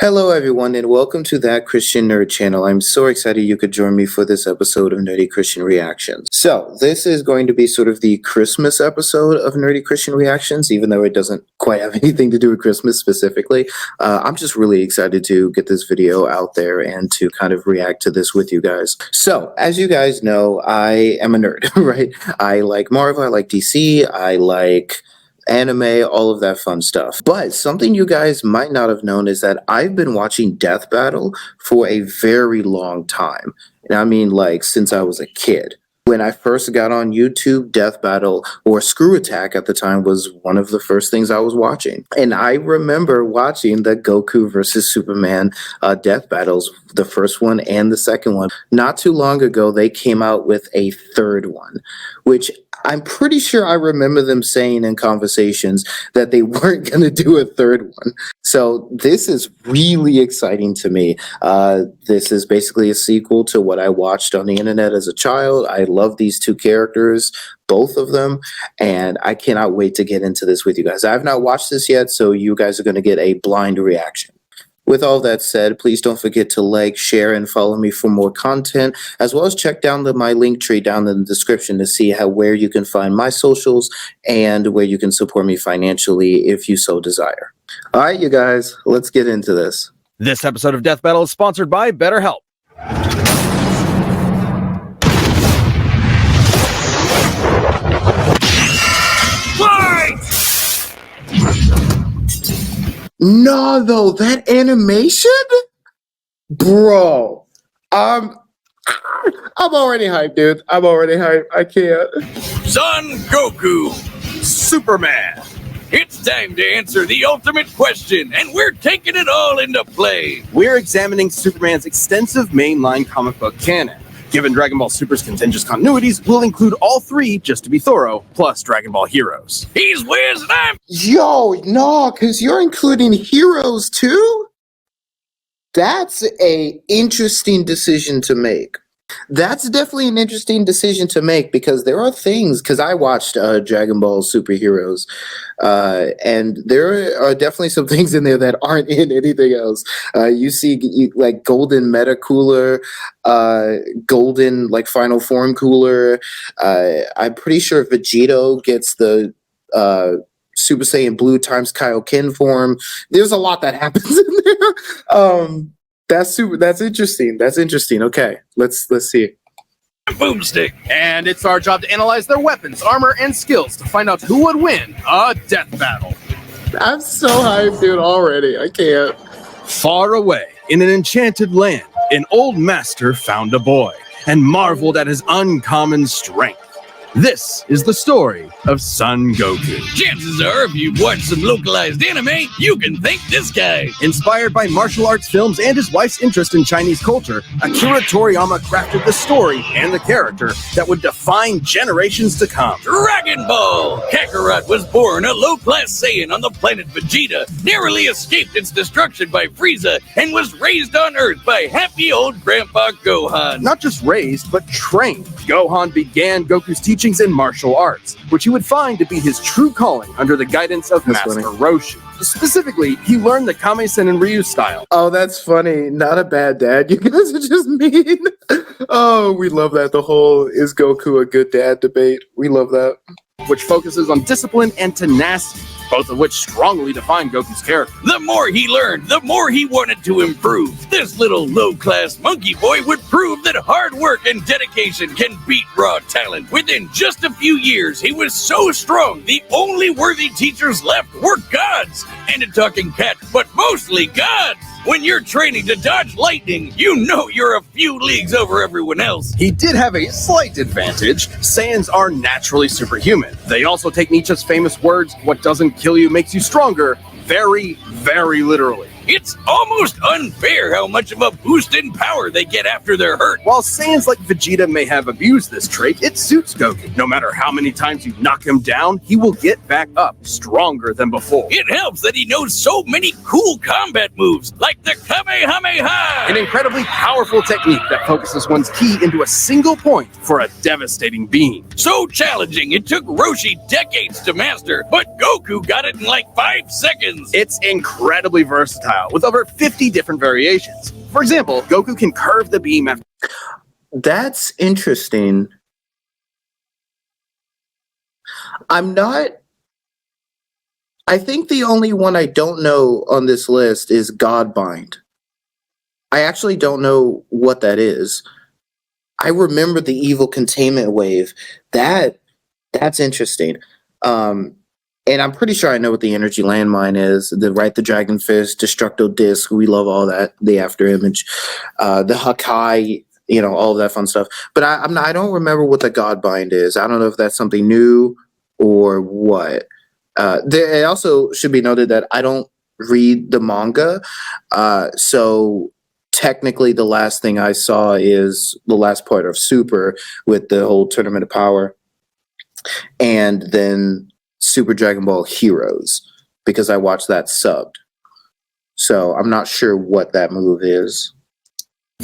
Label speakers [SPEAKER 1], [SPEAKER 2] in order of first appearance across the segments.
[SPEAKER 1] Hello, everyone, and welcome to That Christian Nerd channel. I'm so excited you could join me for this episode of Nerdy Christian Reactions. So, this is going to be sort of the Christmas episode of Nerdy Christian Reactions, even though it doesn't quite have anything to do with Christmas specifically. I'm just really excited to get this video out there and to kind of react to this with you guys. So, as you guys know, I am a nerd, right? I like Marvel, I like DC, I like anime, all of that fun stuff. But something you guys might not have known is that I've been watching Death Battle for a very long time. And I mean, like, since I was a kid. When I first got on YouTube, Death Battle, or Screw Attack at the time, was one of the first things I was watching. And I remember watching the Goku versus Superman Death Battles, the first one and the second one. Not too long ago, they came out with a third one, which I'm pretty sure I remember them saying in conversations that they weren't going to do a third one. So this is really exciting to me. This is basically a sequel to what I watched on the internet as a child. I love these two characters, both of them, and I cannot wait to get into this with you guys. I have not watched this yet, so you guys are going to get a blind reaction. With all that said, please don't forget to like, share, and follow me for more content, as well as check down my link tree down in the description to see where you can find my socials and where you can support me financially if you so desire. All right, you guys, let's get into this.
[SPEAKER 2] This episode of Death Battle is sponsored by BetterHelp.
[SPEAKER 1] No, though, that animation? Bro, I'm already hyped, dude. I'm already hyped. I can't.
[SPEAKER 3] Son Goku, Superman. It's time to answer the ultimate question, and we're taking it all into play.
[SPEAKER 4] We're examining Superman's extensive mainline comic book canon. Given Dragon Ball Super's contentious continuities, we'll include all three, just to be thorough, plus Dragon Ball Heroes.
[SPEAKER 3] He's Wiz and I'm...
[SPEAKER 1] Yo, no, because you're including Heroes too? That's a interesting decision to make. That's definitely an interesting decision to make, because there are things, because I watched Dragon Ball Superheroes, and there are definitely some things in there that aren't in anything else. You see like golden meta cooler, golden like final form cooler. I'm pretty sure Vegito gets the Super Saiyan Blue times Kaioken form. There's a lot that happens in there. That's interesting. That's interesting. Okay, let's see.
[SPEAKER 3] Boomstick.
[SPEAKER 4] And it's our job to analyze their weapons, armor, and skills to find out who would win a death battle.
[SPEAKER 1] I'm so hyped, dude, already. I can't.
[SPEAKER 4] Far away, in an enchanted land, an old master found a boy and marveled at his uncommon strength. This is the story of Son Goku.
[SPEAKER 3] Chances are, if you've watched some localized anime, you can thank this guy.
[SPEAKER 4] Inspired by martial arts films and his wife's interest in Chinese culture, Akira Toriyama crafted the story and the character that would define generations to come.
[SPEAKER 3] Dragon Ball! Kakarot was born a low-class Saiyan on the planet Vegeta, narrowly escaped its destruction by Frieza, and was raised on Earth by happy old Grandpa Gohan.
[SPEAKER 4] Not just raised, but trained. Gohan began Goku's teachings in martial arts, which he would find to be his true calling under the guidance of Master Roshi. Specifically, he learned the Kame-sen and Ryu style.
[SPEAKER 1] Oh, that's funny. Not a bad dad. You guys are just mean. Oh, we love that. The whole is Goku a good dad debate. We love that.
[SPEAKER 4] Which focuses on discipline and tenacity, both of which strongly define Goku's character.
[SPEAKER 3] The more he learned, the more he wanted to improve. This little low-class monkey boy would prove that hard work and dedication can beat raw talent. Within just a few years, he was so strong, the only worthy teachers left were gods. And a talking cat, but mostly gods. When you're training to dodge lightning, you know you're a few leagues over everyone else.
[SPEAKER 4] He did have a slight advantage. Saiyans are naturally superhuman. They also take Nietzsche's famous words, "What doesn't kill you makes you stronger," very, very literally.
[SPEAKER 3] It's almost unfair how much of a boost in power they get after they're hurt.
[SPEAKER 4] While Saiyans like Vegeta may have abused this trait, it suits Goku. No matter how many times you knock him down, he will get back up, stronger than before.
[SPEAKER 3] It helps that he knows so many cool combat moves, like the Kamehameha!
[SPEAKER 4] An incredibly powerful technique that focuses one's ki into a single point for a devastating beam.
[SPEAKER 3] So challenging, it took Roshi decades to master, but Goku got it in like 5 seconds.
[SPEAKER 4] It's incredibly versatile. style with over 50 different variations. For example, Goku can curve the beam after
[SPEAKER 1] That's interesting. I think the only one I don't know on this list is Godbind. I actually don't know what that is. I remember the evil containment wave. That's interesting. And I'm pretty sure I know what the energy landmine is. The Dragon Fist, Destructo Disc. We love all that. The after image, the Hakai. All of that fun stuff. But I don't remember what the Godbind is. I don't know if that's something new or what. It also should be noted that I don't read the manga, so technically the last thing I saw is the last part of Super with the whole Tournament of Power, and then Super Dragon Ball Heroes, because I watched that subbed. So I'm not sure what that move is.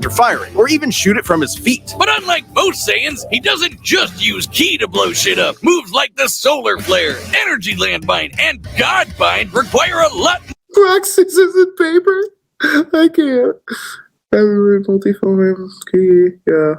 [SPEAKER 4] firing, or even shoot it from his feet.
[SPEAKER 3] But unlike most Saiyans, he doesn't just use ki to blow shit up. Moves like the Solar Flare, Energy Landmine, and Godbind require a lot
[SPEAKER 1] Rock, scissors, and paper. I can't. Multiform key. Yeah.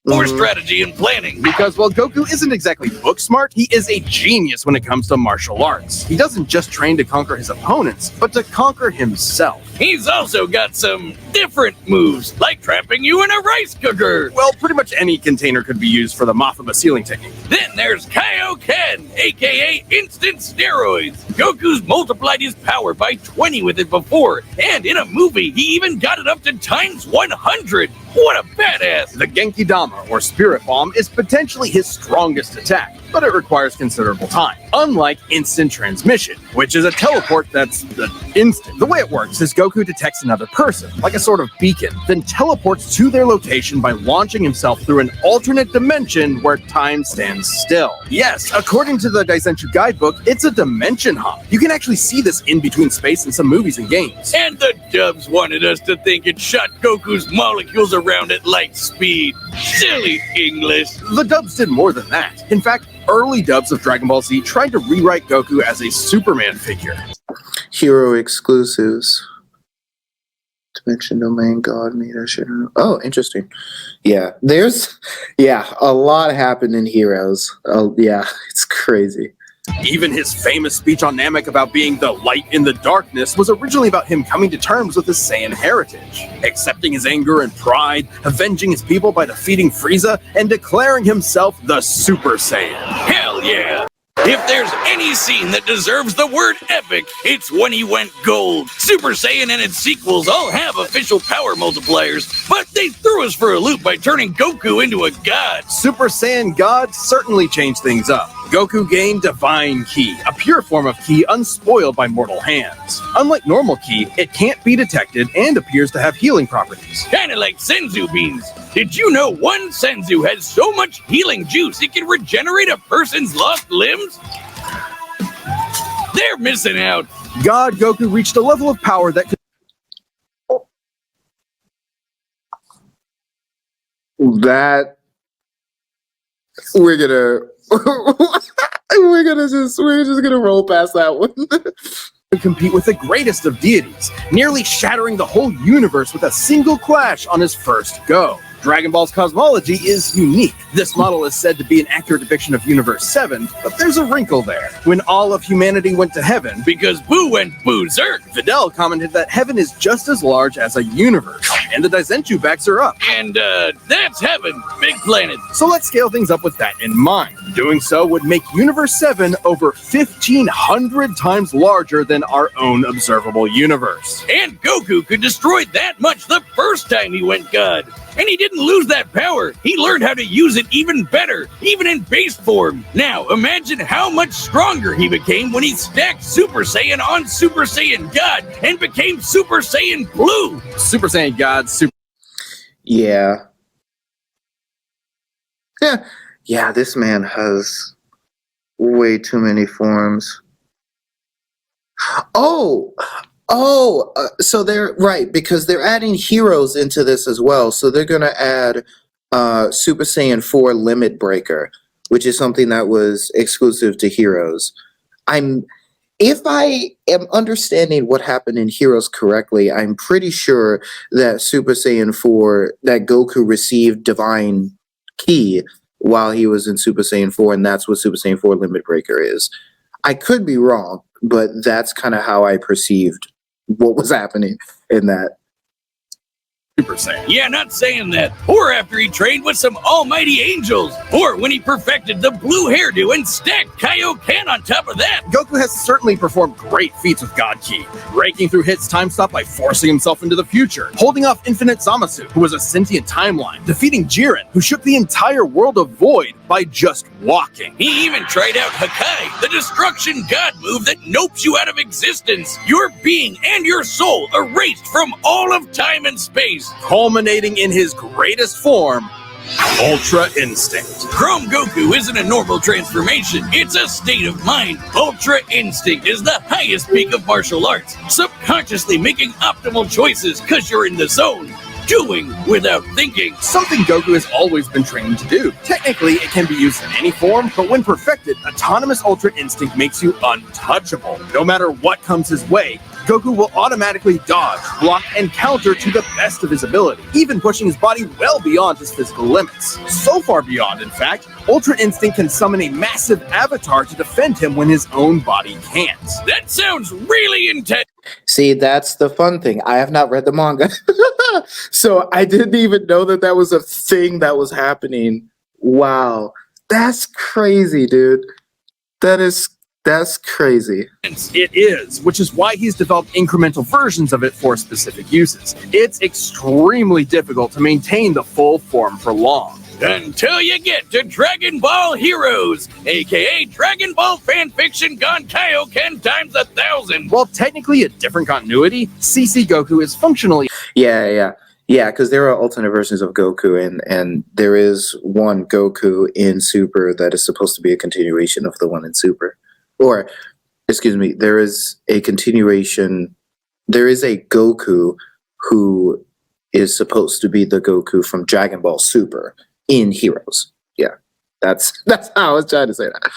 [SPEAKER 3] more strategy and planning.
[SPEAKER 4] Because while Goku isn't exactly book smart, he is a genius when it comes to martial arts. He doesn't just train to conquer his opponents, but to conquer himself.
[SPEAKER 3] He's also got some different moves, like trapping you in a rice cooker.
[SPEAKER 4] Well, pretty much any container could be used for the Mothama sealing technique.
[SPEAKER 3] Then there's Kaioken, aka instant steroids. Goku's multiplied his power by 20 with it before, and in a movie, he even got it up to times 100. What a badass!
[SPEAKER 4] The Genki Dama, or Spirit Bomb, is potentially his strongest attack, but it requires considerable time. Unlike instant transmission, which is a teleport that's instant. The way it works is Goku detects another person, like a sort of beacon, then teleports to their location by launching himself through an alternate dimension where time stands still. Yes, according to the Daisenshuu guidebook, it's a dimension hop. You can actually see this in between space in some movies and games.
[SPEAKER 3] And the dubs wanted us to think it shot Goku's molecules around at light speed. Silly English.
[SPEAKER 4] The dubs did more than that. In fact, early dubs of Dragon Ball Z tried to rewrite Goku as a Superman figure.
[SPEAKER 1] Hero exclusives. Dimension domain, God meter. Oh, interesting. Yeah, a lot happened in Heroes. Oh, yeah, it's crazy.
[SPEAKER 4] Even his famous speech on Namek about being the light in the darkness was originally about him coming to terms with his Saiyan heritage, accepting his anger and pride, avenging his people by defeating Frieza, and declaring himself the Super Saiyan.
[SPEAKER 3] Hell yeah! If there's any scene that deserves the word epic, it's when he went gold. Super Saiyan and its sequels all have official power multipliers, but they threw us for a loop by turning Goku into a god.
[SPEAKER 4] Super Saiyan God certainly changed things up. Goku gained Divine Ki, a pure form of Ki unspoiled by mortal hands. Unlike normal Ki, it can't be detected and appears to have healing properties.
[SPEAKER 3] Kinda like Senzu beans. Did you know one Senzu has so much healing juice it can regenerate a person's lost limbs? They're missing out.
[SPEAKER 4] God Goku reached a level of power that could
[SPEAKER 1] That we're just gonna roll past that one.
[SPEAKER 4] compete with the greatest of deities, nearly shattering the whole universe with a single clash on his first go. Dragon Ball's cosmology is unique. This model is said to be an accurate depiction of Universe 7, but there's a wrinkle there. When all of humanity went to heaven,
[SPEAKER 3] Because Boo went berserk.
[SPEAKER 4] Videl commented that heaven is just as large as a universe, and the Daisenshuu backs her up.
[SPEAKER 3] And that's heaven. Big planet.
[SPEAKER 4] So let's scale things up with that in mind. Doing so would make Universe 7 over 1,500 times larger than our own observable universe.
[SPEAKER 3] And Goku could destroy that much the first time he went God. And he didn't lose that power. He learned how to use it even better, even in base form. Now, imagine how much stronger he became when he stacked Super Saiyan on Super Saiyan God and became Super Saiyan Blue.
[SPEAKER 4] Super Saiyan God, Super
[SPEAKER 1] Yeah, this man has way too many forms. So they're right, because they're adding heroes into this as well. So they're gonna add Super Saiyan 4 Limit Breaker, which is something that was exclusive to Heroes. if I am understanding what happened in Heroes correctly, I'm pretty sure that Super Saiyan 4, that Goku received Divine Ki while he was in Super Saiyan 4, and that's what Super Saiyan 4 Limit Breaker is. I could be wrong, but that's kind of how I perceived what was happening in that.
[SPEAKER 4] Super Saiyan.
[SPEAKER 3] Yeah, not saying that. Or after he trained with some almighty angels. Or when he perfected the blue hairdo and stacked Kaioken on top of that.
[SPEAKER 4] Goku has certainly performed great feats with God Ki, breaking through Hit's time stop by forcing himself into the future, holding off Infinite Zamasu, who was a sentient timeline, defeating Jiren, who shook the entire world of Void by just walking.
[SPEAKER 3] He even tried out Hakai, the destruction god move that nopes you out of existence. Your being and your soul erased from all of time and space.
[SPEAKER 4] Culminating in his greatest form, Ultra Instinct.
[SPEAKER 3] Chrome Goku isn't a normal transformation, it's a state of mind. Ultra Instinct is the highest peak of martial arts, subconsciously making optimal choices because you're in the zone. Doing without thinking.
[SPEAKER 4] Something Goku has always been trained to do. Technically, it can be used in any form, but when perfected, Autonomous Ultra Instinct makes you untouchable. No matter what comes his way, Goku will automatically dodge, block, and counter to the best of his ability, even pushing his body well beyond his physical limits. So far beyond, in fact, Ultra Instinct can summon a massive avatar to defend him when his own body can't.
[SPEAKER 3] That sounds really intense.
[SPEAKER 1] See, that's the fun thing. I have not read the manga. So I didn't even know that that was a thing that was happening. Wow. That's crazy, dude. That's crazy.
[SPEAKER 4] It is, which is why he's developed incremental versions of it for specific uses. It's extremely difficult to maintain the full form for long.
[SPEAKER 3] Until you get to Dragon Ball Heroes, aka Dragon Ball fanfiction gone Kaioken times 1,000.
[SPEAKER 4] While technically a different continuity, CC Goku is functionally
[SPEAKER 1] Yeah, because there are alternate versions of Goku, and there is one Goku in Super that is supposed to be a continuation of the one in Super. Or, excuse me, there is a continuation, there is a Goku who is supposed to be the Goku from Dragon Ball Super in Heroes. Yeah, that's how I was trying to say that.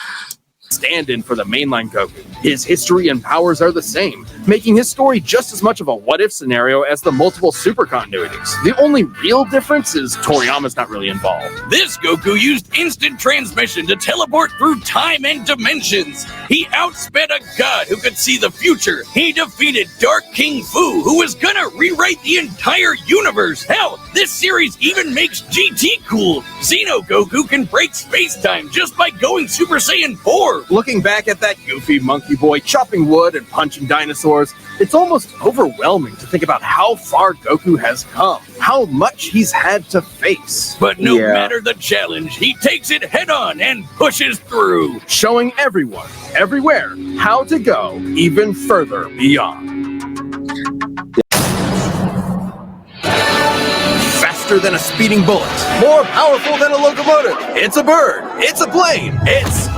[SPEAKER 4] stand-in for the mainline Goku. His history and powers are the same, making his story just as much of a what-if scenario as the multiple super continuities. The only real difference is Toriyama's not really involved.
[SPEAKER 3] This Goku used instant transmission to teleport through time and dimensions. He outsped a god who could see the future. He defeated Dark King Fu, who was gonna rewrite the entire universe. Hell, this series even makes GT cool. Xeno Goku can break space-time just by going Super Saiyan 4.
[SPEAKER 4] Looking back at that goofy monkey boy chopping wood and punching dinosaurs, it's almost overwhelming to think about how far Goku has come, how much he's had to face.
[SPEAKER 3] But no matter the challenge, he takes it head-on and pushes through.
[SPEAKER 4] Showing everyone, everywhere, how to go even further beyond. Faster than a speeding bullet, more powerful than a locomotive. It's a bird, it's a plane, it's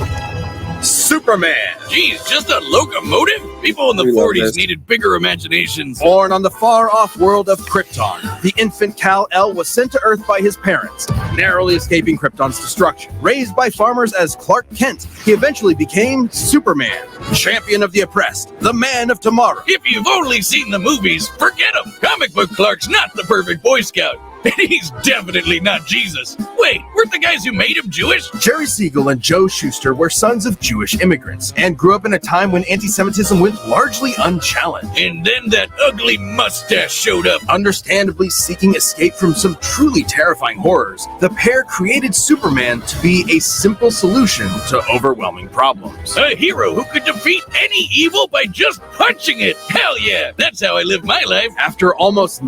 [SPEAKER 4] Superman.
[SPEAKER 3] Geez, just a locomotive? People in the 40s needed bigger imaginations.
[SPEAKER 4] Born on the far-off world of Krypton, the infant Kal-El was sent to Earth by his parents, narrowly escaping Krypton's destruction. Raised by farmers as Clark Kent, he eventually became Superman, champion of the oppressed, the man of tomorrow.
[SPEAKER 3] If you've only seen the movies, forget him. Comic book Clark's not the perfect Boy Scout. And he's definitely not Jesus. Wait, weren't the guys who made him Jewish?
[SPEAKER 4] Jerry Siegel and Joe Shuster were sons of Jewish immigrants and grew up in a time when anti-Semitism went largely unchallenged.
[SPEAKER 3] And then that ugly mustache showed up.
[SPEAKER 4] Understandably seeking escape from some truly terrifying horrors, the pair created Superman to be a simple solution to overwhelming problems.
[SPEAKER 3] A hero who could defeat any evil by just punching it. Hell yeah, that's how I live my life.
[SPEAKER 4] After almost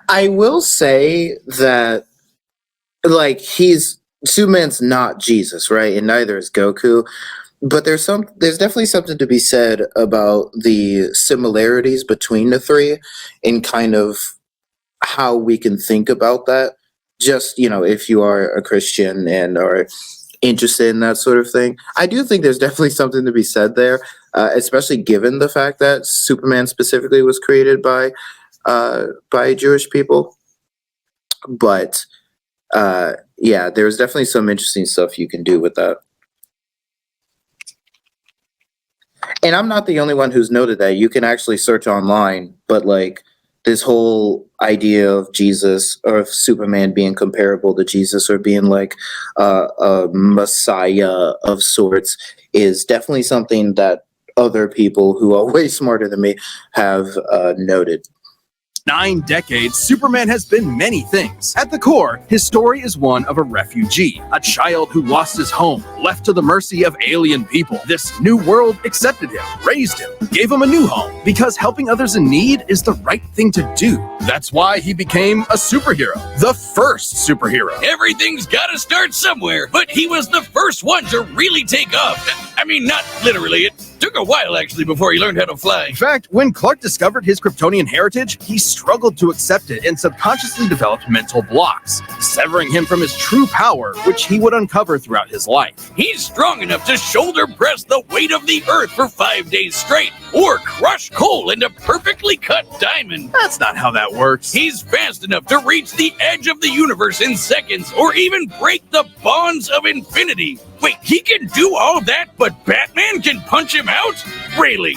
[SPEAKER 1] I will say that, like, Superman's not Jesus, right? And neither is Goku. But there's definitely something to be said about the similarities between the three and kind of how we can think about that. Just, if you are a Christian and are interested in that sort of thing. I do think there's definitely something to be said there, especially given the fact that Superman specifically was created by Jewish people. But there's definitely some interesting stuff you can do with that. And I'm not the only one who's noted that. You can actually search online, but like this whole idea of Jesus or of Superman being comparable to Jesus or being like a messiah of sorts is definitely something that other people who are way smarter than me have noted.
[SPEAKER 4] 9 decades, Superman has been many things. At the core, his story is one of a refugee, a child who lost his home, left to the mercy of alien people. This new world accepted him, raised him, gave him a new home, because helping others in need is the right thing to do. That's why he became a superhero, the first superhero.
[SPEAKER 3] Everything's gotta start somewhere, but he was the first one to really take off. I mean, not literally. It took a while, actually, before he learned how to fly.
[SPEAKER 4] In fact, when Clark discovered his Kryptonian heritage, he struggled to accept it and subconsciously developed mental blocks, severing him from his true power, which he would uncover throughout his life.
[SPEAKER 3] He's strong enough to shoulder press the weight of the earth for 5 days straight, or crush coal into perfectly cut diamond.
[SPEAKER 4] That's not how that works.
[SPEAKER 3] He's fast enough to reach the edge of the universe in seconds, or even break the bonds of infinity. Wait, he can do all that, but Batman can punch him out? Really?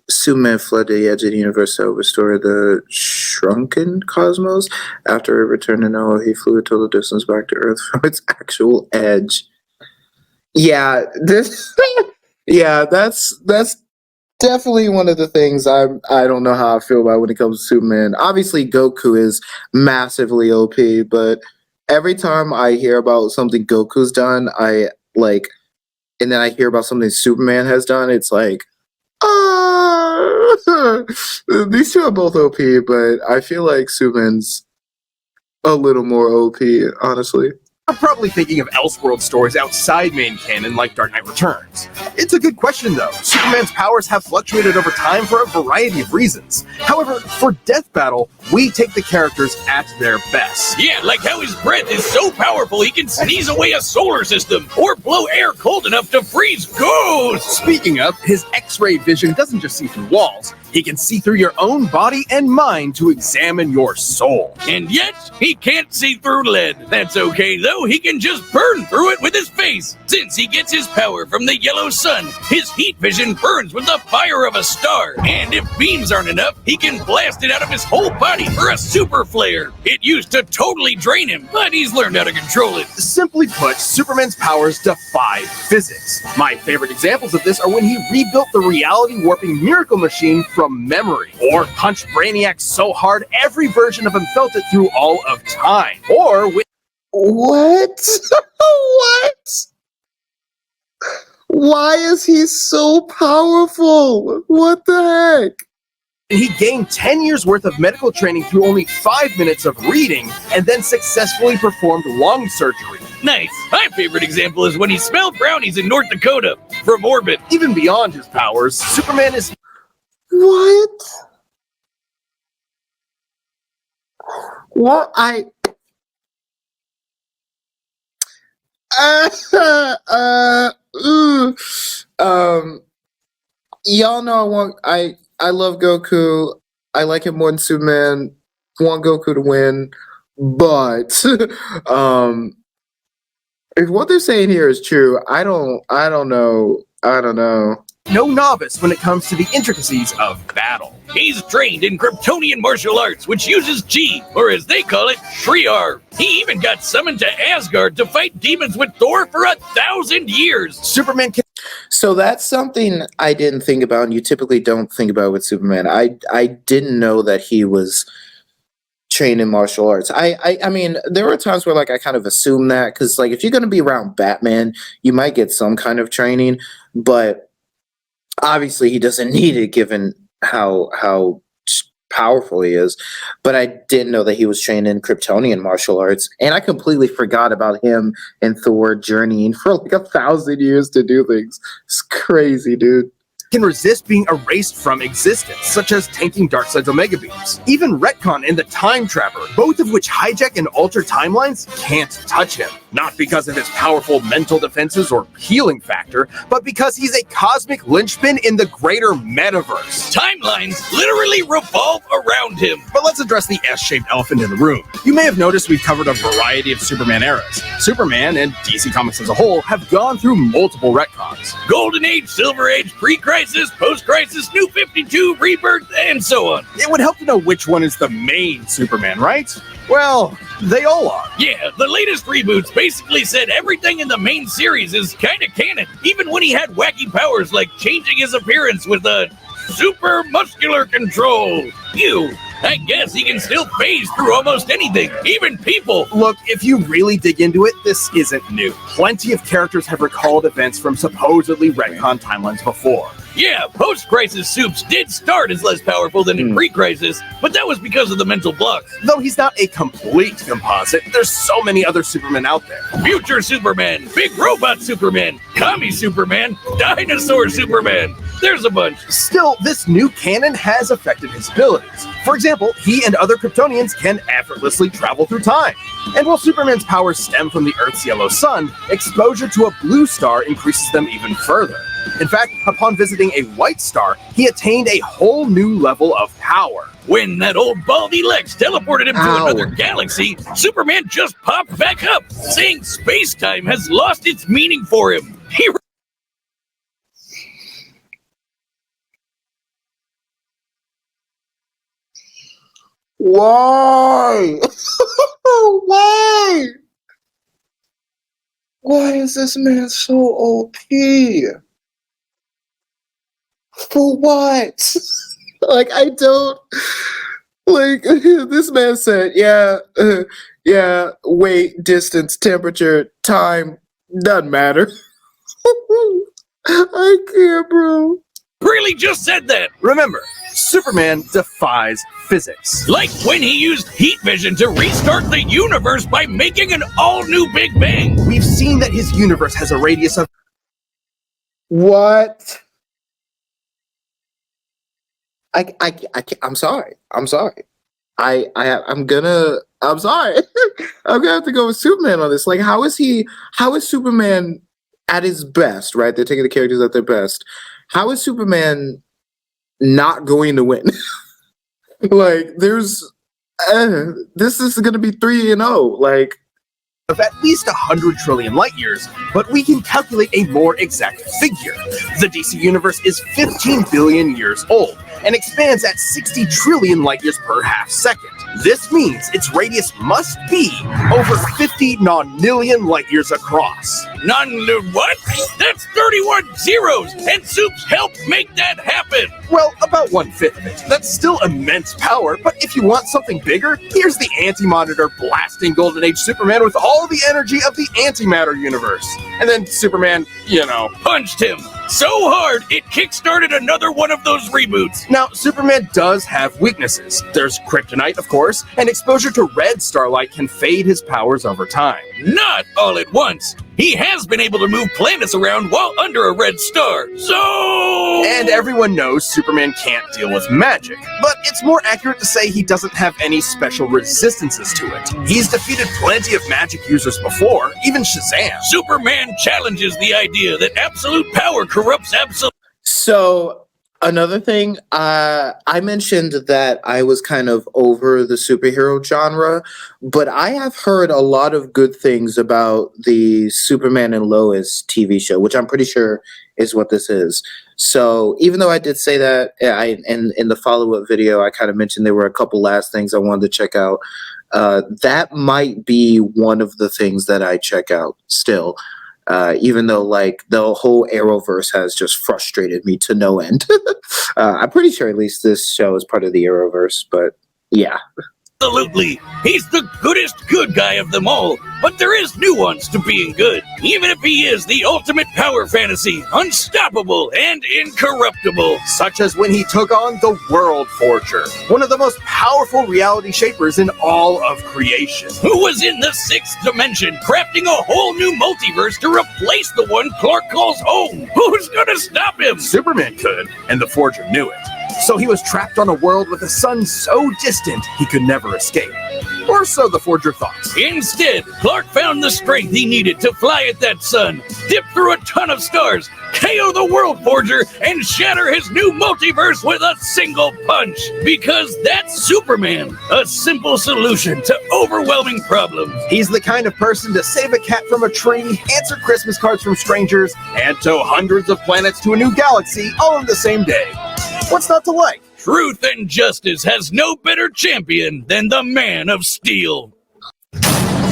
[SPEAKER 1] Superman fled to the edge of the universe to restore the shrunken cosmos. After it returned to Noah, he flew a total distance back to Earth from its actual edge. Yeah, that's definitely one of the things I don't know how I feel about when it comes to Superman. Obviously, Goku is massively OP, but every time I hear about something Goku's done, and then I hear about something Superman has done, it's like, these two are both OP, but I feel like Superman's a little more OP, honestly.
[SPEAKER 4] You're probably thinking of Elseworld stories outside main canon like Dark Knight Returns. It's a good question though. Superman's powers have fluctuated over time for a variety of reasons. However, for Death Battle, we take the characters at their best.
[SPEAKER 3] Yeah, like how his breath is so powerful he can sneeze away a solar system, or blow air cold enough to freeze ghosts!
[SPEAKER 4] Speaking of, his X-ray vision doesn't just see through walls. He can see through your own body and mind to examine your soul.
[SPEAKER 3] And yet, he can't see through lead. That's okay though, he can just burn through it with his face. Since he gets his power from the yellow sun, his heat vision burns with the fire of a star. And if beams aren't enough, he can blast it out of his whole body for a super flare. It used to totally drain him, but he's learned how to control it.
[SPEAKER 4] Simply put, Superman's powers defy physics. My favorite examples of this are when he rebuilt the reality warping miracle machine from memory, or punched Brainiac so hard every version of him felt it through all of time, or when
[SPEAKER 1] What? What? Why is he so powerful? What the heck?
[SPEAKER 4] he gained 10 years worth of medical training through only 5 minutes of reading, and then successfully performed lung surgery.
[SPEAKER 3] Nice. My favorite example is when he smelled brownies in North Dakota from orbit.
[SPEAKER 4] Even beyond his powers, Superman is
[SPEAKER 1] What? What? Y'all know I love Goku. I like him more than Superman. Want Goku to win, but if what they're saying here is true, I don't know.
[SPEAKER 4] no novice when it comes to the intricacies of battle.
[SPEAKER 3] He's trained in Kryptonian martial arts, which uses chi, or as they call it, Shriar. He even got summoned to Asgard to fight demons with Thor for 1,000 years.
[SPEAKER 4] Superman can
[SPEAKER 1] So that's something I didn't think about, and you typically don't think about with Superman. I didn't know that he was trained in martial arts. I mean, there were times where like I kind of assumed that, because like if you're going to be around Batman, you might get some kind of training, but obviously he doesn't need it given how powerful he is. But I didn't know that he was trained in Kryptonian martial arts, and I completely forgot about him and Thor journeying for like 1,000 years to do things. It's crazy, dude.
[SPEAKER 4] can resist being erased from existence, such as tanking Darkseid's Omega Beams. Even Retcon and the Time Trapper, both of which hijack and alter timelines, can't touch him. Not because of his powerful mental defenses or healing factor, but because he's a cosmic linchpin in the greater metaverse.
[SPEAKER 3] Timelines literally revolve around him.
[SPEAKER 4] But let's address the S-shaped elephant in the room. You may have noticed we've covered a variety of Superman eras. Superman, and DC Comics as a whole, have gone through multiple retcons.
[SPEAKER 3] Golden Age, Silver Age, pre-crisis, post-crisis, New 52, Rebirth, and so on.
[SPEAKER 4] It would help to know which one is the main Superman, right? Well, they all are.
[SPEAKER 3] Yeah, the latest reboots basically said everything in the main series is kinda canon, even when he had wacky powers like changing his appearance with a super muscular control. Ew. I guess he can still phase through almost anything, even people.
[SPEAKER 4] Look, if you really dig into it, this isn't new. Plenty of characters have recalled events from supposedly retcon timelines before.
[SPEAKER 3] Yeah, post-crisis Supes did start as less powerful than in pre-crisis, but that was because of the mental blocks.
[SPEAKER 4] Though he's not a complete composite, there's so many other Supermen out there.
[SPEAKER 3] Future Superman, Big Robot Superman, Commie Superman, Dinosaur Superman. There's a bunch.
[SPEAKER 4] Still, this new canon has affected his abilities. For example, he and other Kryptonians can effortlessly travel through time. And while Superman's powers stem from the Earth's yellow sun, exposure to a blue star increases them even further. In fact, upon visiting a white star, he attained a whole new level of power.
[SPEAKER 3] When that old baldy Lex teleported him to another galaxy, Superman just popped back up, saying space-time has lost its meaning for him.
[SPEAKER 1] Why? Why? Why is this man so OP? For what? Like, I don't... Like, this man said, yeah, weight, distance, temperature, time, doesn't matter. I can't, bro.
[SPEAKER 3] Really just said that.
[SPEAKER 4] Remember, Superman defies physics.
[SPEAKER 3] Like when he used heat vision to restart the universe by making an all-new Big Bang.
[SPEAKER 4] We've seen that his universe has a radius of...
[SPEAKER 1] What? I'm sorry. I'm sorry. I'm sorry. I'm gonna have to go with Superman on this. Like, how is Superman at his best, right? They're taking the characters at their best. How is Superman not going to win? Like, this is gonna be 3-0. Like,
[SPEAKER 4] of at least 100 trillion light years, but we can calculate a more exact figure. The DC universe is 15 billion years old and expands at 60 trillion light years per half second. This means its radius must be over 50 non-nillion light years across.
[SPEAKER 3] What? That's 31 zeros, and Supes helped make that happen.
[SPEAKER 4] Well, about 1/5 of it. That's still immense power, but if you want something bigger, here's the Anti-Monitor blasting Golden Age Superman with all the energy of the antimatter universe. And then Superman,
[SPEAKER 3] punched him so hard it kickstarted another one of those reboots.
[SPEAKER 4] Now, Superman does have weaknesses. There's kryptonite, of course, and exposure to red starlight can fade his powers over time.
[SPEAKER 3] Not all at once. He has been able to move planets around while under a red star. So...
[SPEAKER 4] And everyone knows Superman can't deal with magic, but it's more accurate to say he doesn't have any special resistances to it. He's defeated plenty of magic users before, even Shazam.
[SPEAKER 3] Superman challenges the idea that absolute power corrupts absolute...
[SPEAKER 1] so... Another thing, I mentioned that I was kind of over the superhero genre, but I have heard a lot of good things about the Superman and Lois TV show, which I'm pretty sure is what this is. So even though I did say that, in the follow-up video, I kind of mentioned there were a couple last things I wanted to check out. That might be one of the things that I check out still. Even though, like, the whole Arrowverse has just frustrated me to no end. I'm pretty sure at least this show is part of the Arrowverse, but yeah.
[SPEAKER 3] Absolutely. He's the goodest good guy of them all, but there is nuance to being good. Even if he is the ultimate power fantasy, unstoppable and incorruptible.
[SPEAKER 4] Such as when he took on the World Forger, one of the most powerful reality shapers in all of creation.
[SPEAKER 3] Who was in the sixth dimension, crafting a whole new multiverse to replace the one Clark calls home. Who's gonna stop him?
[SPEAKER 4] Superman could, and the Forger knew it. So he was trapped on a world with a sun so distant he could never escape. Or so the Forger thought.
[SPEAKER 3] Instead, Clark found the strength he needed to fly at that sun, dip through a ton of stars, KO the World Forger, and shatter his new multiverse with a single punch. Because that's Superman, a simple solution to overwhelming problems.
[SPEAKER 4] He's the kind of person to save a cat from a tree, answer Christmas cards from strangers, and tow hundreds of planets to a new galaxy all in the same day. What's not to like?
[SPEAKER 3] Truth and justice has no better champion than the Man of Steel.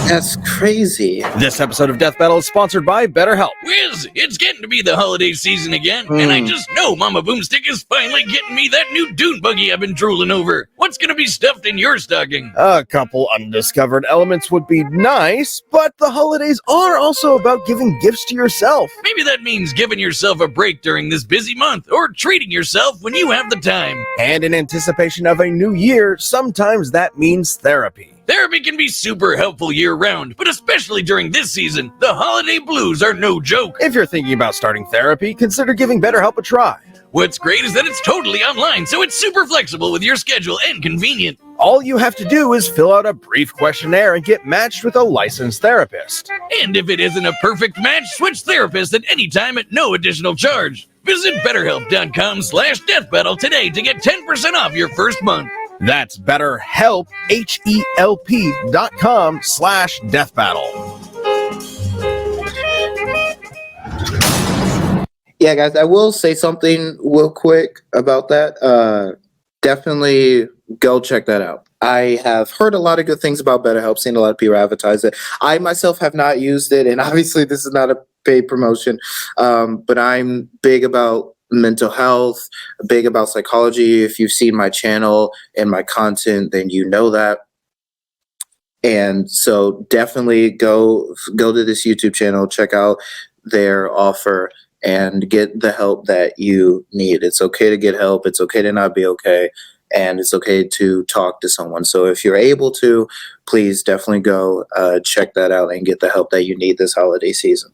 [SPEAKER 1] That's crazy.
[SPEAKER 2] This episode of Death Battle is sponsored by BetterHelp.
[SPEAKER 3] Whiz, it's getting to be the holiday season again, and I just know Mama Boomstick is finally getting me that new dune buggy I've been drooling over. What's gonna be stuffed in your stocking?
[SPEAKER 2] A couple undiscovered elements would be nice, but the holidays are also about giving gifts to yourself.
[SPEAKER 3] Maybe that means giving yourself a break during this busy month, or treating yourself when you have the time.
[SPEAKER 2] And in anticipation of a new year, sometimes that means therapy.
[SPEAKER 3] Therapy can be super helpful year-round, but especially during this season, the holiday blues are no joke.
[SPEAKER 2] If you're thinking about starting therapy, consider giving BetterHelp a try.
[SPEAKER 3] What's great is that it's totally online, so it's super flexible with your schedule and convenient.
[SPEAKER 2] All you have to do is fill out a brief questionnaire and get matched with a licensed therapist.
[SPEAKER 3] And if it isn't a perfect match, switch therapists at any time at no additional charge. Visit BetterHelp.com/deathbattle today to get 10% off your first month.
[SPEAKER 2] That's BetterHelp, HELP.com/deathbattle.
[SPEAKER 1] Yeah, guys, I will say something real quick about that. Definitely go check that out. I have heard a lot of good things about BetterHelp, seen a lot of people advertise it. I myself have not used it, and obviously this is not a paid promotion, but I'm big about mental health, big about psychology. If you've seen my channel and my content, then you know that. And so definitely go to this YouTube channel, check out their offer, and get the help that you need. It's okay to get help. It's okay to not be okay. And it's okay to talk to someone. So if you're able to, please definitely go check that out and get the help that you need this holiday season.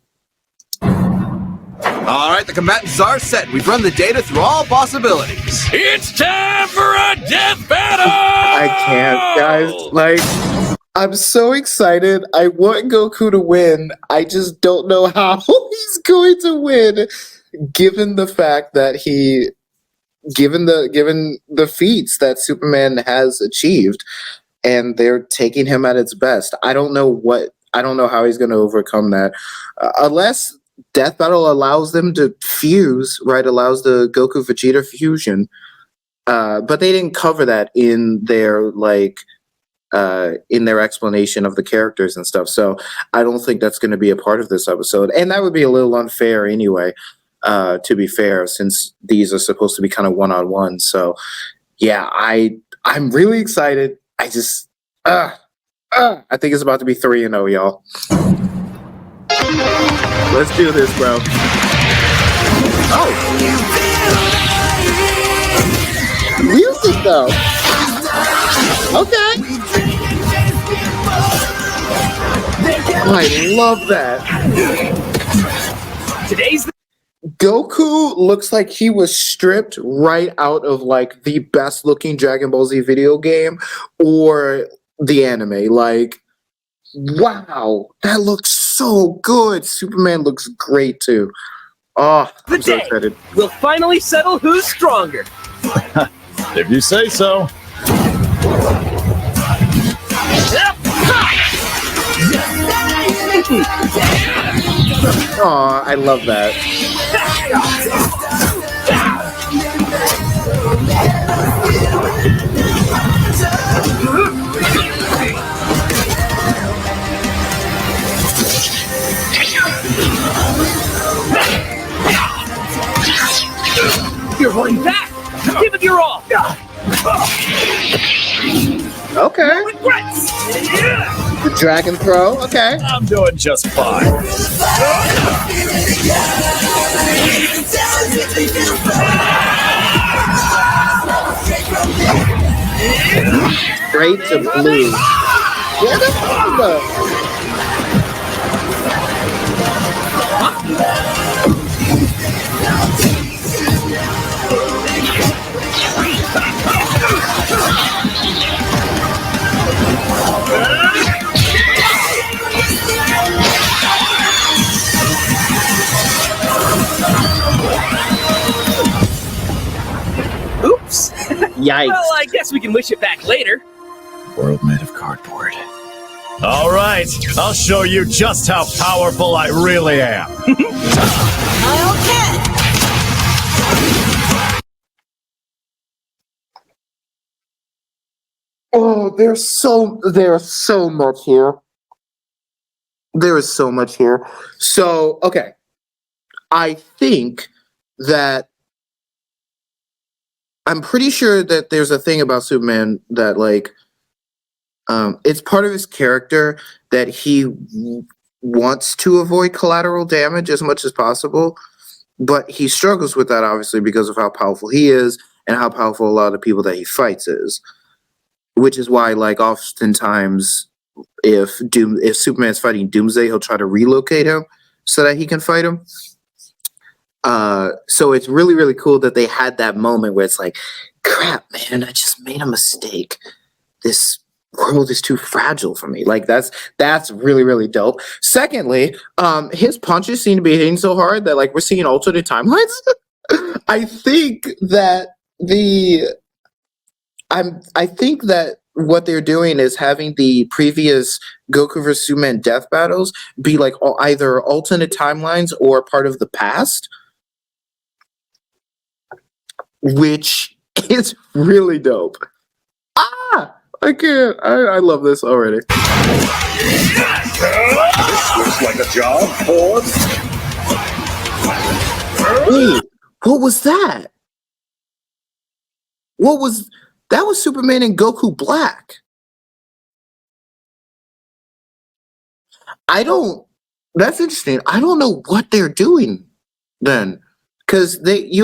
[SPEAKER 4] All right, the combatants are set. We've run the data through all possibilities.
[SPEAKER 3] It's time for a death battle!
[SPEAKER 1] I can't, guys. Like, I'm so excited. I want Goku to win. I just don't know how he's going to win, given the fact that given the feats that Superman has achieved, and they're taking him at its best. I don't know how he's going to overcome that, unless Death Battle allows them to fuse, right? Allows the Goku Vegeta fusion, but they didn't cover that in their explanation of the characters and stuff. So I don't think that's going to be a part of this episode, and that would be a little unfair anyway. To be fair, since these are supposed to be kind of one-on-one. So yeah, I'm really excited. I just I think it's about to be 3-0, y'all. Let's do this, bro. Oh, music though. Okay. I love that.
[SPEAKER 4] Today's
[SPEAKER 1] Goku looks like he was stripped right out of like the best looking Dragon Ball Z video game or the anime. Like, wow, that looks so good. Superman looks great too. Oh, I'm so excited.
[SPEAKER 5] We'll finally settle who's stronger.
[SPEAKER 6] If you say so.
[SPEAKER 1] Oh, I love that.
[SPEAKER 5] You're holding back. Give it your all.
[SPEAKER 1] Okay.
[SPEAKER 5] No regrets.
[SPEAKER 1] The dragon throw. Okay.
[SPEAKER 6] I'm doing just fine.
[SPEAKER 1] Straight to blue. Where the fuck?
[SPEAKER 5] Oops.
[SPEAKER 1] Yikes.
[SPEAKER 5] Well, I guess we can wish it back later.
[SPEAKER 6] World made of cardboard. All right, I'll show you just how powerful I really am.
[SPEAKER 1] Oh, there's so much here. There is so much here. So, okay. I think that I'm pretty sure that there's a thing about Superman that like it's part of his character that he wants to avoid collateral damage as much as possible, but he struggles with that obviously because of how powerful he is and how powerful a lot of the people that he fights is. Which is why, like, oftentimes, if Superman's fighting Doomsday, he'll try to relocate him so that he can fight him. So it's really, really cool that they had that moment where it's like, crap, man, I just made a mistake. This world is too fragile for me. Like, that's really, really dope. Secondly, his punches seem to be hitting so hard that, like, we're seeing alternate timelines. I think that I think that what they're doing is having the previous Goku vs. Superman death battles be like either alternate timelines or part of the past, which is really dope. Ah, I can't. I love this already.
[SPEAKER 6] This looks like a job for...
[SPEAKER 1] Wait, what was that? That was Superman and Goku Black. That's interesting. I don't know what they're doing then. Because we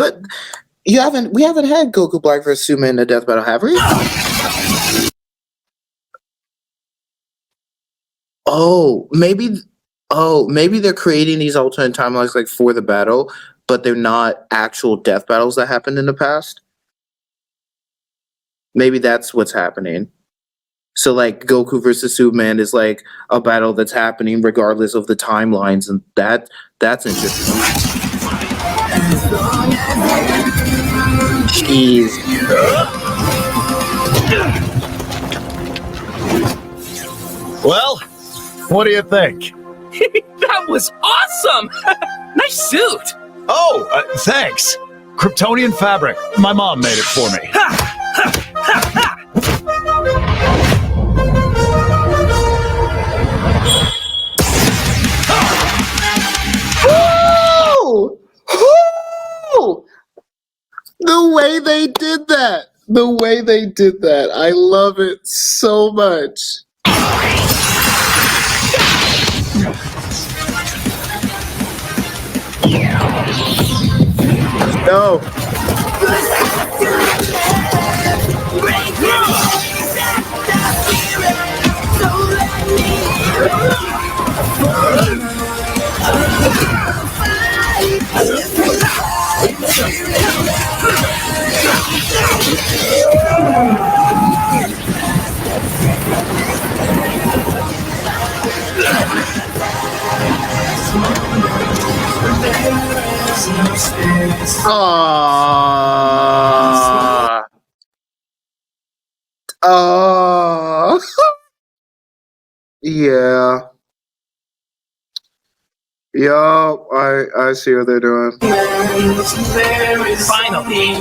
[SPEAKER 1] haven't had Goku Black versus Superman in a death battle, have we? Maybe they're creating these alternate timelines like for the battle, but they're not actual death battles that happened in the past. Maybe that's what's happening. So, like, Goku versus Superman is like a battle that's happening regardless of the timelines, and that's interesting. Jeez.
[SPEAKER 6] Well, what do you think?
[SPEAKER 5] That was awesome! Nice suit!
[SPEAKER 6] Oh, thanks. Kryptonian fabric. My mom made it for me.
[SPEAKER 1] The way they did that. I love it so much. No. Yeah. Yo, I see what they're doing.
[SPEAKER 5] Finally.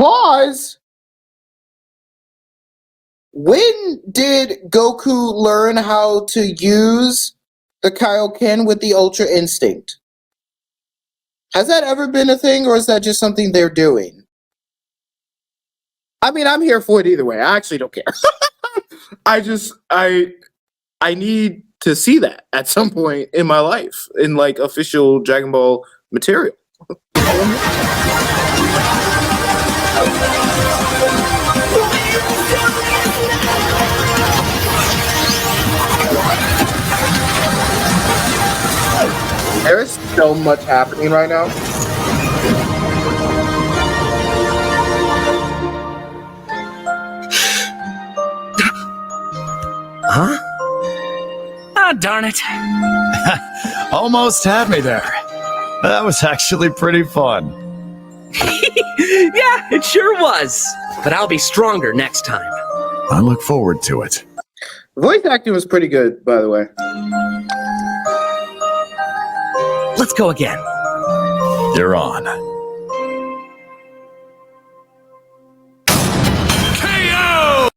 [SPEAKER 1] Pause. When did Goku learn how to use the Kaioken with the Ultra Instinct? Has that ever been a thing, or is that just something they're doing? I mean, I'm here for it either way. I actually don't care. I need to see that at some point in my life in like official Dragon Ball material. There is so much happening right now.
[SPEAKER 6] Huh?
[SPEAKER 5] Ah, darn it.
[SPEAKER 6] Almost had me there. That was actually pretty fun.
[SPEAKER 5] Yeah, it sure was. But I'll be stronger next time.
[SPEAKER 6] I look forward to it.
[SPEAKER 1] Voice acting was pretty good, by the way.
[SPEAKER 5] Let's go again.
[SPEAKER 6] You're on.
[SPEAKER 3] KO!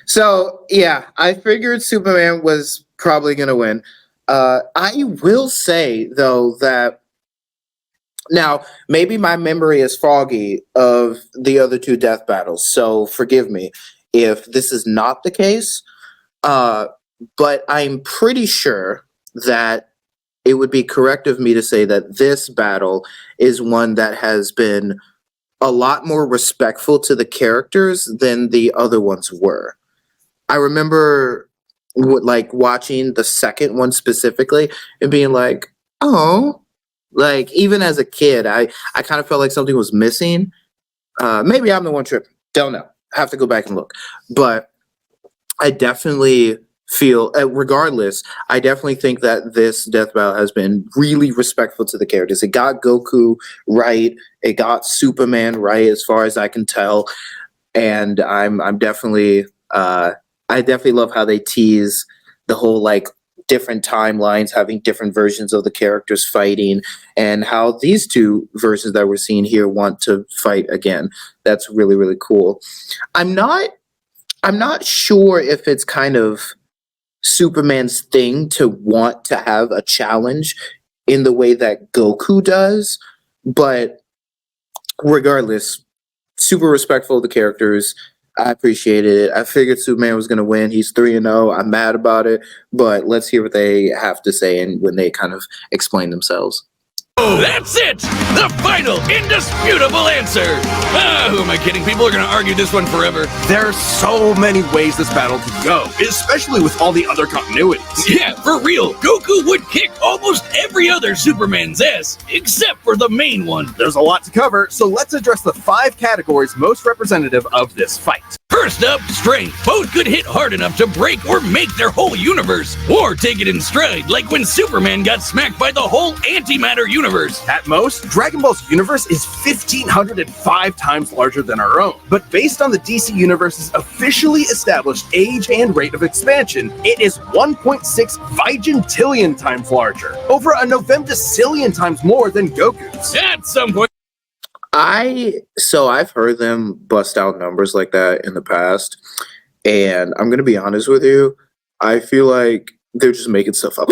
[SPEAKER 1] So, yeah, I figured Superman was probably going to win. I will say, though, that now, maybe my memory is foggy of the other two death battles, so forgive me if this is not the case. But I'm pretty sure that it would be correct of me to say that this battle is one that has been a lot more respectful to the characters than the other ones were. I remember watching the second one specifically and being like, oh, like even as a kid, I kind of felt like something was missing. Maybe I'm the one tripping. Don't know. I have to go back and look. But I definitely feel, regardless, I definitely think that this death battle has been really respectful to the characters. It got Goku right. It got Superman right, as far as I can tell. And I'm definitely, I definitely love how they tease the whole like different timelines, having different versions of the characters fighting, and how these two versions that we're seeing here want to fight again. That's really, really cool. I'm not sure if it's kind of Superman's thing to want to have a challenge in the way that Goku does, but regardless, super respectful of the characters. I appreciated it. I figured Superman was going to win. He's 3-0. I'm mad about it, but let's hear what they have to say and when they kind of explain themselves.
[SPEAKER 3] That's it! The final, indisputable answer! Who am I kidding? People are gonna argue this one forever.
[SPEAKER 4] There are so many ways this battle could go, especially with all the other continuities.
[SPEAKER 3] Yeah, for real, Goku would kick almost every other Superman's ass, except for the main one.
[SPEAKER 4] There's a lot to cover, so let's address the 5 categories most representative of this fight.
[SPEAKER 3] First up, strength. Both could hit hard enough to break or make their whole universe, or take it in stride, like when Superman got smacked by the whole antimatter universe.
[SPEAKER 4] At most, Dragon Ball's universe is 1,505 times larger than our own. But based on the DC Universe's officially established age and rate of expansion, it is 1.6 vigintillion times larger, over a novemdecillion times more than Goku's.
[SPEAKER 3] At some point,
[SPEAKER 1] I've heard them bust out numbers like that in the past, and I'm gonna be honest with you, I feel like they're just making stuff up.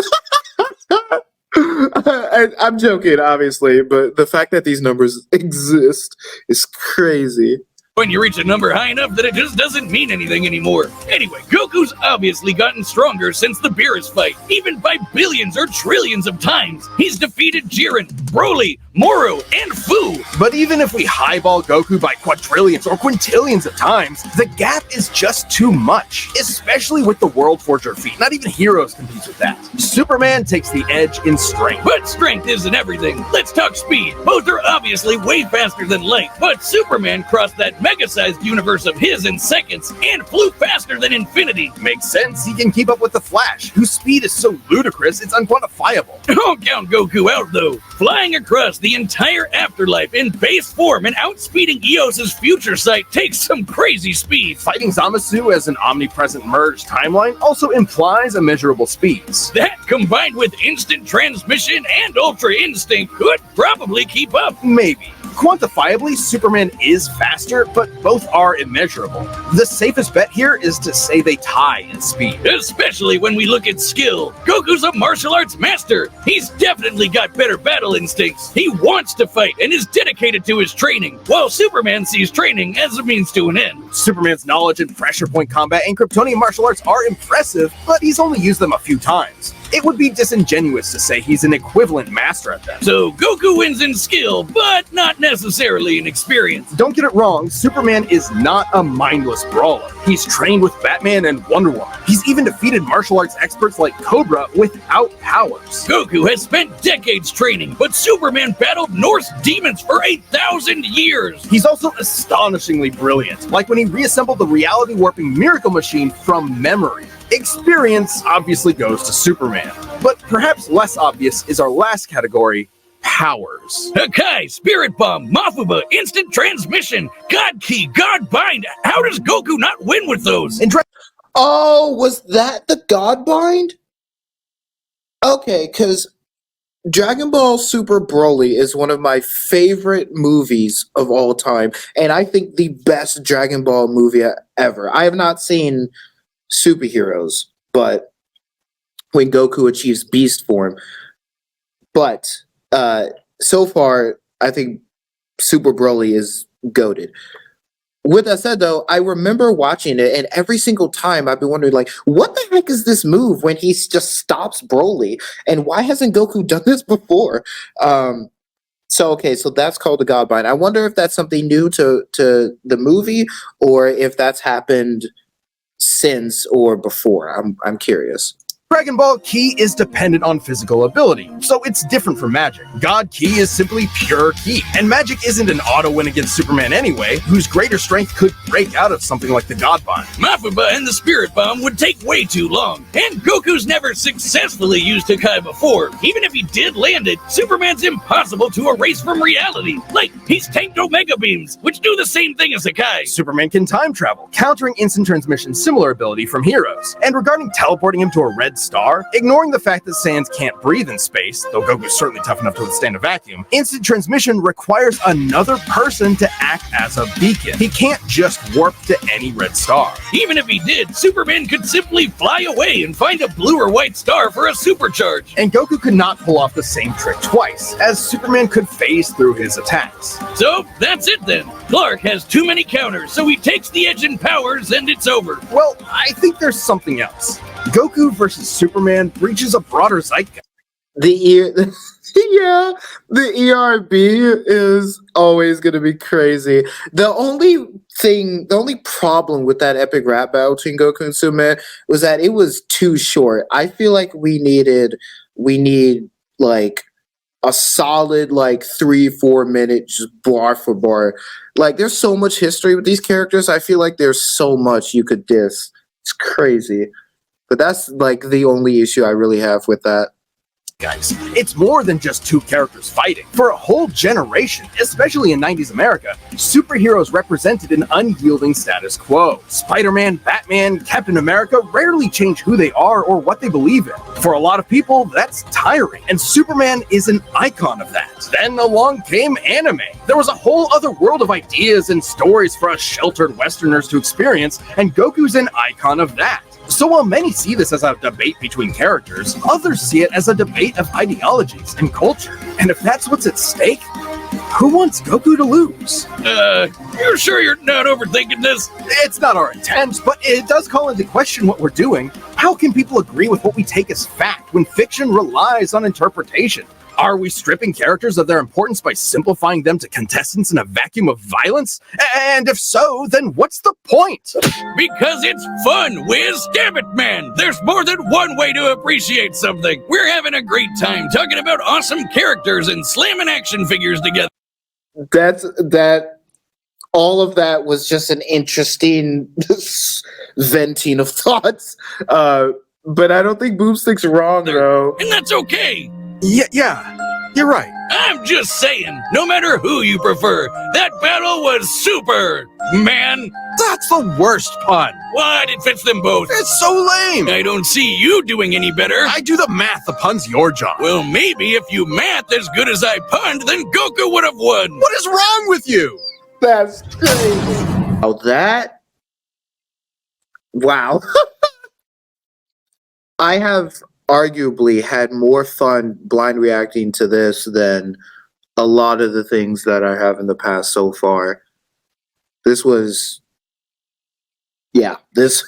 [SPEAKER 1] I'm joking, obviously, but the fact that these numbers exist is crazy.
[SPEAKER 3] when you reach a number high enough that it just doesn't mean anything anymore. Anyway, Goku's obviously gotten stronger since the Beerus fight, even by billions or trillions of times. He's defeated Jiren, Broly, Moro, and Fu.
[SPEAKER 4] But even if we highball Goku by quadrillions or quintillions of times, the gap is just too much, especially with the World Forger feat. Not even heroes compete with that. Superman takes the edge in strength.
[SPEAKER 3] But strength isn't everything. Let's talk speed. Both are obviously way faster than light, but Superman crossed that mega-sized universe of his in seconds and flew faster than infinity.
[SPEAKER 4] Makes sense, he can keep up with the Flash, whose speed is so ludicrous it's unquantifiable.
[SPEAKER 3] Don't count Goku out, though. Flying across the entire afterlife in base form and outspeeding Eos's future sight takes some crazy speed.
[SPEAKER 4] Fighting Zamasu as an omnipresent merged timeline also implies immeasurable speeds.
[SPEAKER 3] That, combined with instant transmission and ultra instinct, could probably keep up.
[SPEAKER 4] Maybe. Quantifiably, Superman is faster, but both are immeasurable. The safest bet here is to say they tie in speed.
[SPEAKER 3] Especially when we look at skill. Goku's a martial arts master. He's definitely got better battle instincts. He wants to fight and is dedicated to his training, while Superman sees training as a means to an end.
[SPEAKER 4] Superman's knowledge in pressure point combat and Kryptonian martial arts are impressive, but he's only used them a few times. It would be disingenuous to say he's an equivalent master at them.
[SPEAKER 3] So Goku wins in skill, but not necessarily in experience.
[SPEAKER 4] Don't get it wrong, Superman is not a mindless brawler. He's trained with Batman and Wonder Woman. He's even defeated martial arts experts like Cobra without powers.
[SPEAKER 3] Goku has spent decades training, but Superman battled Norse demons for 8,000 years.
[SPEAKER 4] He's also astonishingly brilliant, like when he reassembled the reality warping miracle machine from memory. Experience obviously goes to Superman, but perhaps less obvious is our last category, powers.
[SPEAKER 3] Hakai, Spirit Bomb, Mafuba, Instant Transmission, God Key, God Bind. How does Goku not win with those?
[SPEAKER 1] Oh, was that the Godbind? Okay, because Dragon Ball Super Broly is one of my favorite movies of all time, and I think the best Dragon Ball movie ever. I have not seen superheroes, but when Goku achieves beast form. But so far, I think Super Broly is goated. With that said, though, I remember watching it, and every single time I've been wondering, like, what the heck is this move when he just stops Broly? And why hasn't Goku done this before? So that's called the Godbind. I wonder if that's something new to the movie, or if that's happened since or before. I'm curious.
[SPEAKER 4] Dragon Ball Ki is dependent on physical ability, so it's different from magic. God Ki is simply pure Ki, and magic isn't an auto win against Superman anyway, whose greater strength could break out of something like the Godbind.
[SPEAKER 3] Mafuba and the Spirit Bomb would take way too long, and Goku's never successfully used Hakai before. Even if he did land it, Superman's impossible to erase from reality. Like, he's tanked Omega Beams, which do the same thing as Hakai.
[SPEAKER 4] Superman can time travel, countering Instant Transmission's similar ability from Heroes. And regarding teleporting him to a red star, ignoring the fact that Saiyans can't breathe in space, though Goku's certainly tough enough to withstand a vacuum, Instant Transmission requires another person to act as a beacon. He can't just warp to any red star.
[SPEAKER 3] Even if he did, Superman could simply fly away and find a blue or white star for a supercharge.
[SPEAKER 4] And Goku could not pull off the same trick twice, as Superman could phase through his attacks.
[SPEAKER 3] So, that's it then. Clark has too many counters, so he takes the edge in powers and it's over.
[SPEAKER 4] Well, I think there's something else. Goku versus Superman reaches a broader zeitgeist.
[SPEAKER 1] The ERB is always going to be crazy. The only problem with that epic rap battle between Goku and Superman was that it was too short. I feel like we need like a solid 3-4 minute just bar for bar. Like, there's so much history with these characters. I feel like there's so much you could diss. It's crazy. But that's like the only issue I really have with that.
[SPEAKER 4] Guys, it's more than just two characters fighting. For a whole generation, especially in 90s America, superheroes represented an unyielding status quo. Spider-Man, Batman, Captain America rarely change who they are or what they believe in. For a lot of people, that's tiring, and Superman is an icon of that. Then along came anime. There was a whole other world of ideas and stories for us sheltered Westerners to experience, and Goku's an icon of that. So while many see this as a debate between characters, others see it as a debate of ideologies and culture. And if that's what's at stake, who wants Goku to lose?
[SPEAKER 3] You're sure you're not overthinking this?
[SPEAKER 4] It's not our intent, but it does call into question what we're doing. How can people agree with what we take as fact when fiction relies on interpretation? Are we stripping characters of their importance by simplifying them to contestants in a vacuum of violence? And if so, then what's the point?
[SPEAKER 3] Because it's fun, Wiz! Damn it, man! There's more than one way to appreciate something! We're having a great time talking about awesome characters and slamming action figures together.
[SPEAKER 1] All of that was just an interesting venting of thoughts. But I don't think Boomstick's wrong, though.
[SPEAKER 3] And that's okay!
[SPEAKER 4] Yeah. You're right.
[SPEAKER 3] I'm just saying, no matter who you prefer, that battle was super, man.
[SPEAKER 4] That's the worst pun.
[SPEAKER 3] What? It fits them both.
[SPEAKER 4] It's so lame.
[SPEAKER 3] I don't see you doing any better.
[SPEAKER 4] I do the math. The pun's your job.
[SPEAKER 3] Well, maybe if you math as good as I punned, then Goku would have won.
[SPEAKER 4] What is wrong with you?
[SPEAKER 1] That's crazy. Oh, that? Wow. I have arguably had more fun blind reacting to this than a lot of the things that I have in the past so far. This was, yeah, this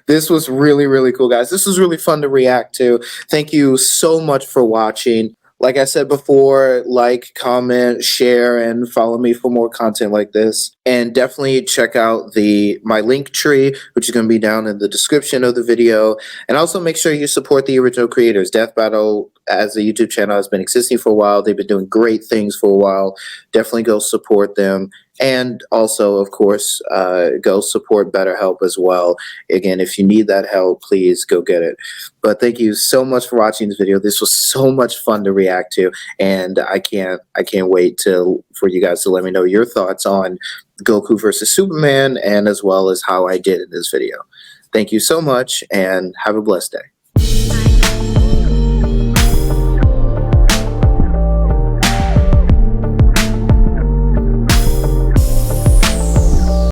[SPEAKER 1] was really, really cool, guys. This was really fun to react to. Thank you so much for watching. Like I said before, like, comment, share, and follow me for more content like this. And definitely check out my link tree, which is going to be down in the description of the video. And also make sure you support the original creators. Death Battle as a YouTube channel has been existing for a while. They've been doing great things for a while. Definitely go support them. And also, of course, go support BetterHelp as well. Again, if you need that help, please go get it. But thank you so much for watching this video. This was so much fun to react to, and I can't wait for you guys to let me know your thoughts on Goku versus Superman, and as well as how I did in this video. Thank you so much, and have a blessed day.